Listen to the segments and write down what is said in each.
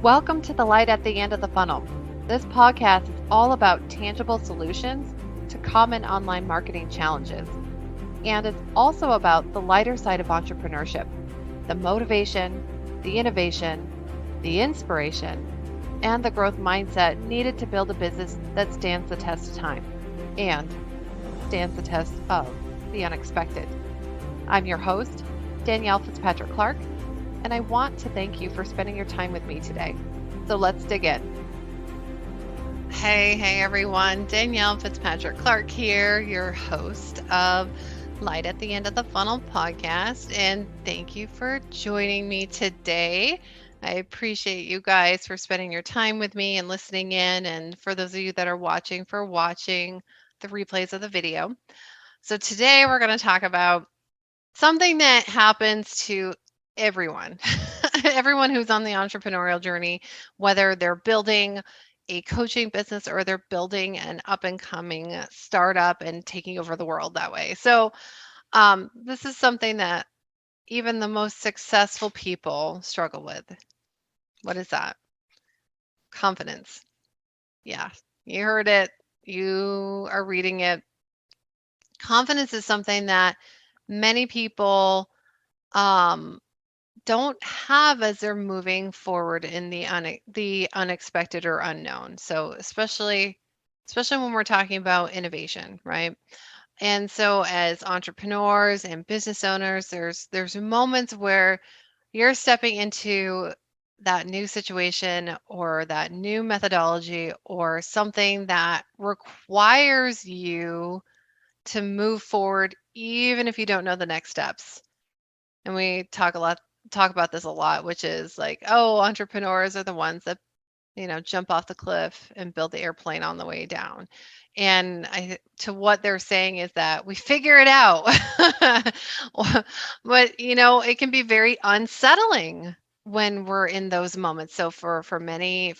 Welcome to the light at the end of the funnel. This podcast is all about tangible solutions to common online marketing challenges. And it's also about the lighter side of entrepreneurship, the motivation, the innovation, the inspiration, and the growth mindset needed to build a business that stands the test of time and stands the test of the unexpected. I'm your host, Danielle Fitzpatrick Clark, and I want to thank you for spending your time with me today. So let's dig in. Hey everyone, Danielle Fitzpatrick Clark here, your host of Light at the End of the Funnel podcast, and thank you for joining me today. I appreciate you guys for spending your time with me and listening in, and for those of you that are watching, for watching the replays of the video. So today we're going to talk about something that happens to everyone, everyone who's on the entrepreneurial journey, whether they're building a coaching business or they're building an up and coming startup and taking over the world that way. So this is something that even the most successful people struggle with. What is that? Confidence. Yeah, you heard it. You are reading it. Confidence is something that many people don't have as they're moving forward in the unexpected or unknown. So especially when we're talking about innovation, right? And so as entrepreneurs and business owners, there's moments where you're stepping into that new situation or that new methodology or something that requires you to move forward even if you don't know the next steps. And we talk about this a lot, which is like, oh, entrepreneurs are the ones that, jump off the cliff and build the airplane on the way down. And to what they're saying is that we figure it out. But, it can be very unsettling when we're in those moments. So for many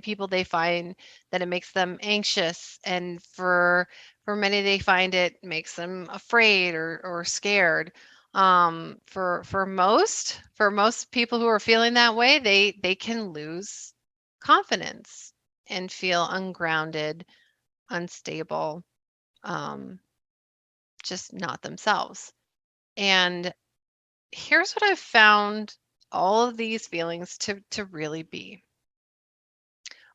people, they find that it makes them anxious, and for many, they find it makes them afraid or scared. For most people who are feeling that way, they can lose confidence and feel ungrounded, unstable, just not themselves. And here's what I've found all of these feelings to really be.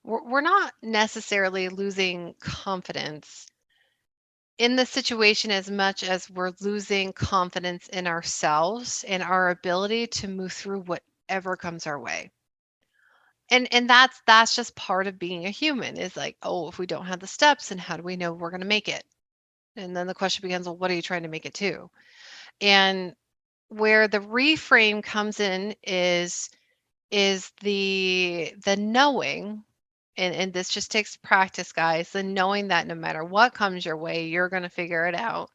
We're not necessarily losing confidence in the situation as much as we're losing confidence in ourselves and our ability to move through whatever comes our way. And that's just part of being a human, is like, oh, if we don't have the steps, then how do we know we're going to make it? And then the question begins, well, what are you trying to make it to? And where the reframe comes in is the knowing, and this just takes practice, guys, the knowing that no matter what comes your way, you're going to figure it out,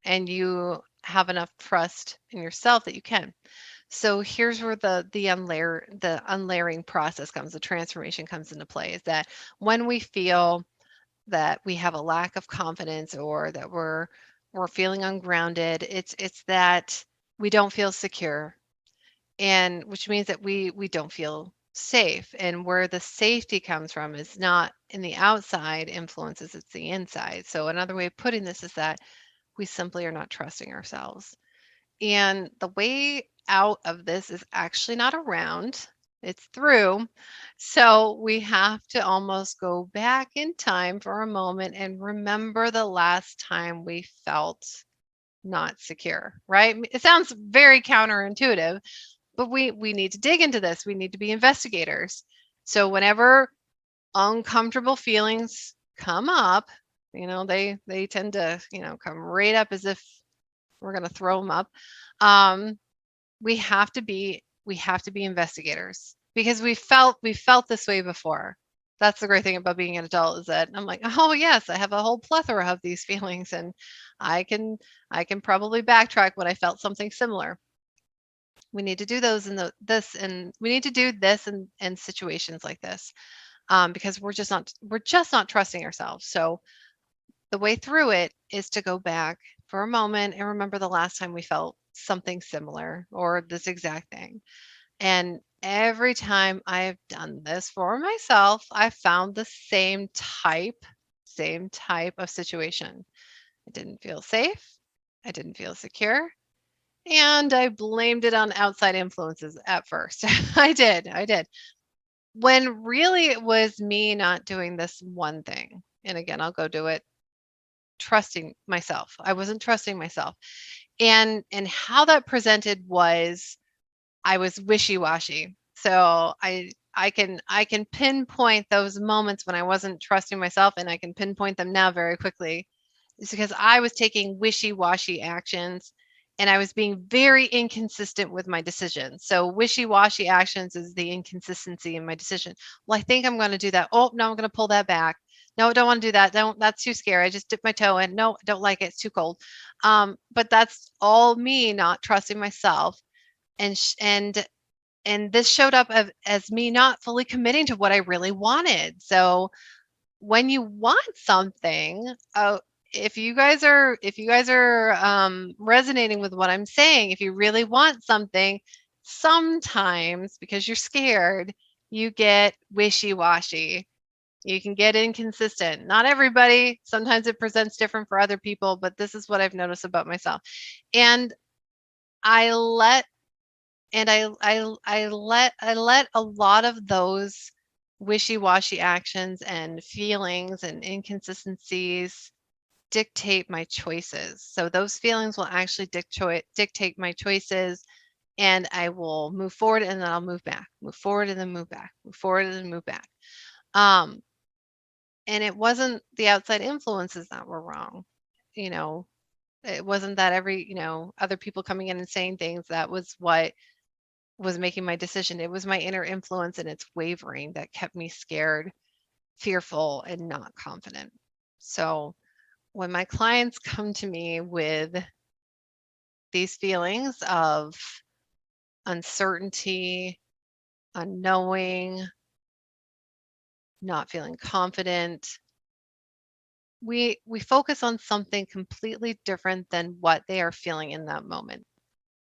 and you have enough trust in yourself that you can. So here's where the unlayering process comes, the transformation comes into play, is that when we feel that we have a lack of confidence or that we're feeling ungrounded, it's that we don't feel secure, and which means that we don't feel safe. And where the safety comes from is not in the outside influences, it's the inside. So another way of putting this is that we simply are not trusting ourselves. And the way out of this is actually not around, it's through. So we have to almost go back in time for a moment and remember the last time we felt not secure, right? It sounds very counterintuitive, but we need to dig into this. We need to be investigators. So whenever uncomfortable feelings come up, they tend to, come right up as if we're going to throw them up. We have to be investigators, because we felt this way before. That's the great thing about being an adult, is that I'm like, oh yes, I have a whole plethora of these feelings, and I can probably backtrack when I felt something similar. We need to do those in we need to do this in situations like this, because we're just not trusting ourselves. So the way through it is to go back for a moment and remember the last time we felt something similar or this exact thing. And every time I've done this for myself, I found the same type of situation. I didn't feel safe. I didn't feel secure. And I blamed it on outside influences at first. I did. When really it was me not doing this one thing. And again, I'll go do it, trusting myself. I wasn't trusting myself. And how that presented was I was wishy-washy. So I can pinpoint those moments when I wasn't trusting myself, and I can pinpoint them now very quickly. It's because I was taking wishy-washy actions and I was being very inconsistent with my decisions. So wishy-washy actions is the inconsistency in my decision. Well, I think I'm going to do that. Oh, no, I'm going to pull that back. No, I don't want to do that. Don't. That's too scary. I just dipped my toe in. No, I don't like it. It's too cold. But that's all me not trusting myself, and and this showed up as me not fully committing to what I really wanted. So when you want something, if you guys are resonating with what I'm saying, if you really want something, sometimes because you're scared, you get wishy-washy. You can get inconsistent. Not everybody. Sometimes it presents different for other people, but this is what I've noticed about myself. And I let I let a lot of those wishy-washy actions and feelings and inconsistencies dictate my choices. So those feelings will actually dictate my choices, and I will move forward and then I'll move back, move forward and then move back, move forward and then move back. Um, and it wasn't the outside influences that were wrong. You know, it wasn't that other people coming in and saying things that was making my decision. It was my inner influence and its wavering that kept me scared, fearful, and not confident. So when my clients come to me with these feelings of uncertainty, unknowing, not feeling confident, we focus on something completely different than what they are feeling in that moment.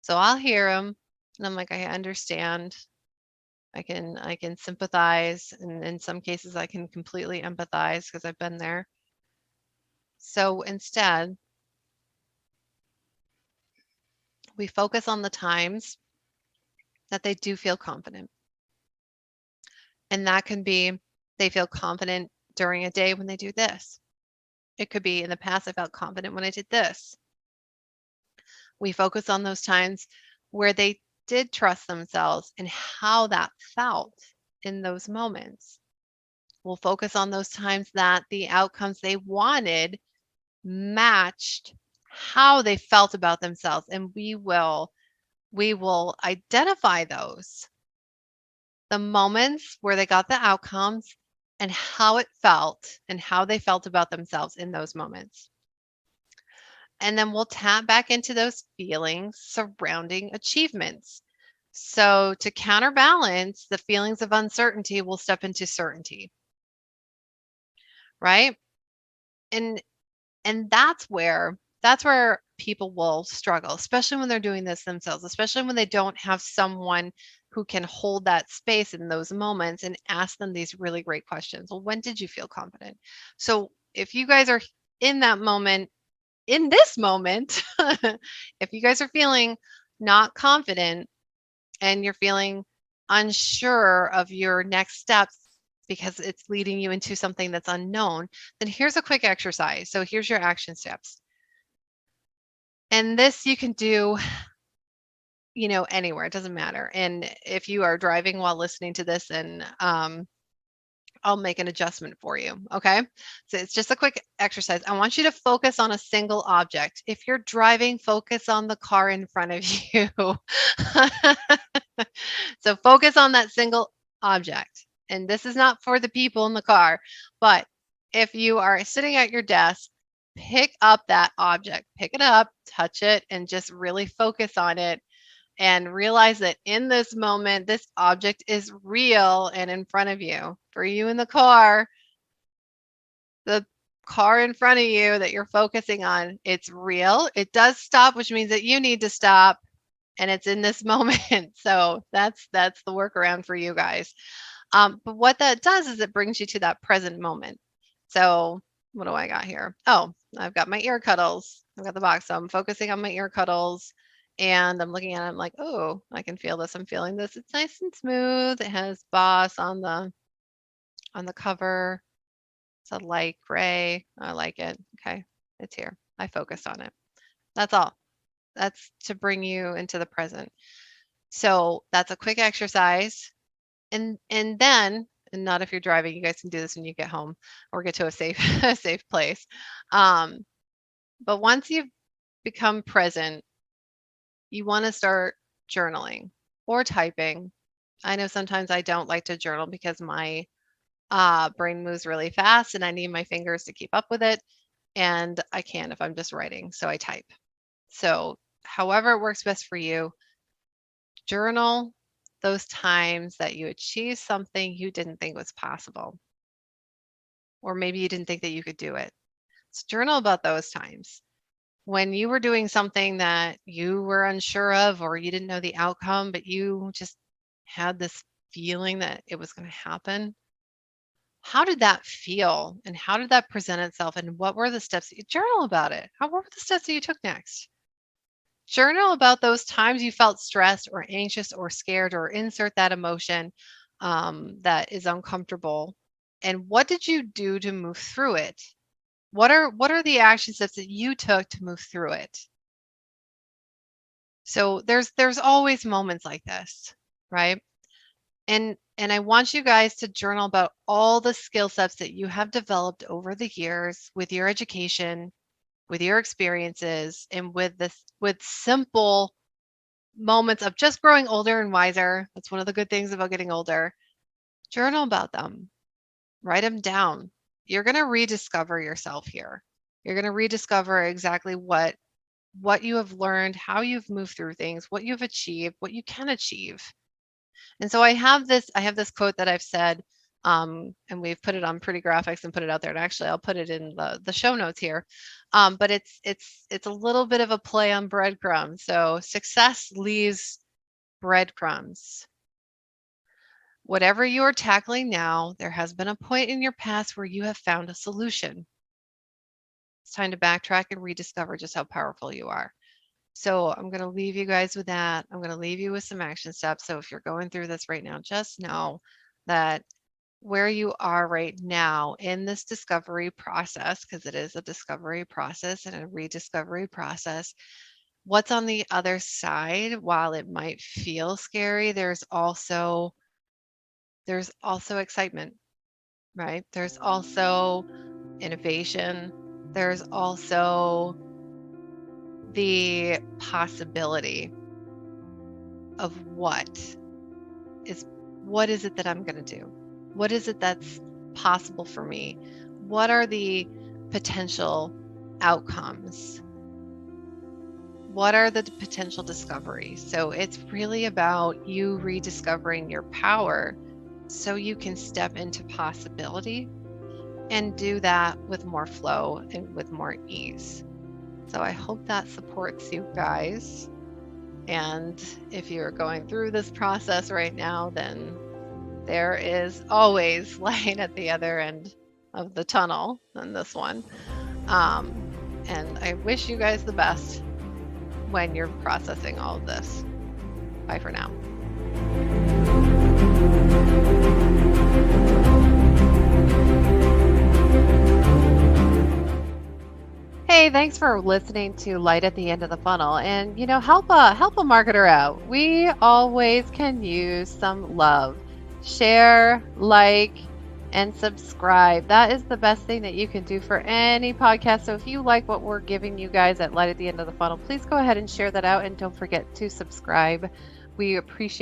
So I'll hear them and I'm like, I understand. I can sympathize, and in some cases I can completely empathize because I've been there. So instead, we focus on the times that they do feel confident. And that can be they feel confident during a day when they do this. It could be in the past, I felt confident when I did this. We focus on those times where they did trust themselves and how that felt in those moments. We'll focus on those times that the outcomes they wanted matched how they felt about themselves, and we will identify those, the moments where they got the outcomes and how it felt and how they felt about themselves in those moments. And then we'll tap back into those feelings surrounding achievements. So to counterbalance the feelings of uncertainty, we'll step into certainty, right? And and that's where people will struggle, especially when they're doing this themselves, especially when they don't have someone who can hold that space in those moments and ask them these really great questions. Well, when did you feel confident? So if you guys are in that moment, in this moment, if you guys are feeling not confident and you're feeling unsure of your next steps because it's leading you into something that's unknown, then here's a quick exercise. So here's your action steps. And this you can do, anywhere. It doesn't matter. And if you are driving while listening to this, and I'll make an adjustment for you. Okay. So it's just a quick exercise. I want you to focus on a single object. If you're driving, focus on the car in front of you. So focus on that single object. And this is not for the people in the car, but if you are sitting at your desk, pick up that object, pick it up, touch it, and just really focus on it and realize that in this moment, this object is real and in front of you. For you in the car in front of you that you're focusing on, it's real. It does stop, which means that you need to stop. and it's in this moment. So that's the workaround for you guys. But what that does is it brings you to that present moment. So what do I got here? Oh, I've got my ear cuddles. I've got the box. So I'm focusing on my ear cuddles and I'm looking at it. I'm like, oh, I can feel this. I'm feeling this. It's nice and smooth. It has Boss on the cover. It's a light gray. I like it. Okay. It's here. I focused on it. That's all. That's to bring you into the present. So that's a quick exercise. And then, and not if you're driving, you guys can do this when you get home or get to a safe a safe place. Um, but once you've become present, you want to start journaling or typing. I know sometimes I don't like to journal because my brain moves really fast and I need my fingers to keep up with it. And I can if I'm just writing, so I type. So, however it works best for you, journal those times that you achieved something you didn't think was possible, or maybe you didn't think that you could do it. So, journal about those times when you were doing something that you were unsure of, or you didn't know the outcome, but you just had this feeling that it was going to happen. How did that feel? And how did that present itself? And what were the steps that you journal about it? What were the steps that you took next? Journal about those times you felt stressed or anxious or scared, or insert that emotion that is uncomfortable. And what did you do to move through it? What are the action steps that you took to move through it? So there's always moments like this, right? And I want you guys to journal about all the skill sets that you have developed over the years with your education, with your experiences, and with simple moments of just growing older and wiser. That's one of the good things about getting older. Journal about them. Write them down. You're going to rediscover yourself here. You're going to rediscover exactly what you have learned, how you've moved through things, what you've achieved, what you can achieve. And so I have this quote that I've said, and we've put it on Pretty Graphics and put it out there. And actually, I'll put it in the show notes here. But it's a little bit of a play on breadcrumbs. So success leaves breadcrumbs. Whatever you're tackling now, there has been a point in your past where you have found a solution. It's time to backtrack and rediscover just how powerful you are. So I'm going to leave you guys with that. I'm going to leave you with some action steps. So if you're going through this right now, just know that where you are right now in this discovery process, because it is a discovery process and a rediscovery process, what's on the other side, while it might feel scary, there's also excitement, right? There's also innovation. There's also the possibility of what is it that I'm going to do? What is it that's possible for me? What are the potential outcomes? What are the potential discoveries? So it's really about you rediscovering your power so you can step into possibility and do that with more flow and with more ease. So I hope that supports you guys. And if you're going through this process right now, then there is always light at the other end of the tunnel in this one. And I wish you guys the best when you're processing all of this. Bye for now. Hey, thanks for listening to Light at the End of the Funnel. And help a marketer out. We always can use some love. Share, like, and subscribe. That is the best thing that you can do for any podcast. So if you like what we're giving you guys at Light at the End of the Funnel, please go ahead and share that out, and don't forget to subscribe. We appreciate